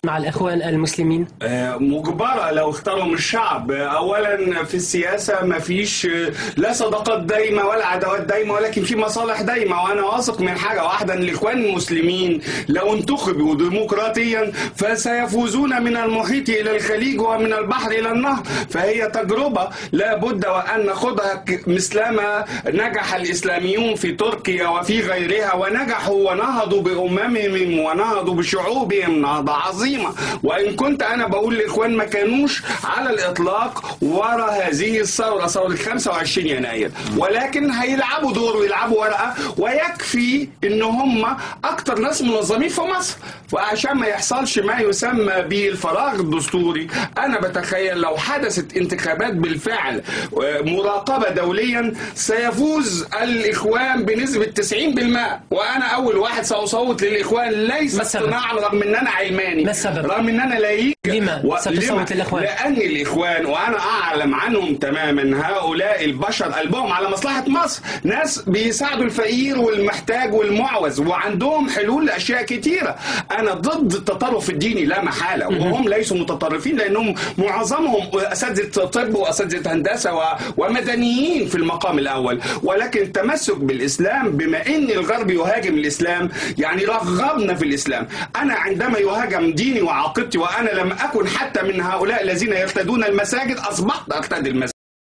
مع الإخوان المسلمين؟ مجبرة لو اختارهم الشعب. أولا في السياسة ما فيش لا صداقات دايمة ولا عداوات دايمة، ولكن في مصالح دايمة. وأنا واثق من حاجة واحدة، أن الإخوان المسلمين لو انتخبوا ديمقراطيا فسيفوزون من المحيط إلى الخليج ومن البحر إلى النهر. فهي تجربة لا بد وأن ناخذها مثلما نجح الإسلاميون في تركيا وفي غيرها، ونجحوا ونهضوا بأممهم ونهضوا بشعوبهم نهضة عظيمة. وإن كنت أنا بقول الإخوان ما كانوش على الإطلاق ورا هذه الثورة، ثورة 25 يناير، ولكن هيلعبوا دور ويلعبوا ورقة. ويكفي إن هم أكتر ناس منظمين في مصر، وعشان ما يحصلش ما يسمى بالفراغ الدستوري. أنا بتخيل لو حدثت انتخابات بالفعل مراقبة دوليا سيفوز الإخوان بنسبة 90%، وأنا أول واحد سأصوت للإخوان، ليس اصطناعا رغم أن أنا علماني، ما السبب؟ رغم ان انا لايق. لما ستصوت للاخوان؟ لان الاخوان وانا اعلم عنهم تماما هؤلاء البشر قلبهم على مصلحه مصر، ناس بيساعدوا الفقير والمحتاج والمعوز، وعندهم حلول لاشياء كتيره. انا ضد التطرف الديني لا محاله، وهم ليسوا متطرفين لانهم معظمهم اساتذه طب واساتذه هندسه ومدنيين في المقام الاول. ولكن التمسك بالاسلام، بما ان الغرب يهاجم الاسلام يعني رغبنا في الاسلام. انا عندما يهاجم ديني وعقيدتي، وانا لم اكن حتى من هؤلاء الذين يرتدون المساجد، اصبحت ارتدي المساجد.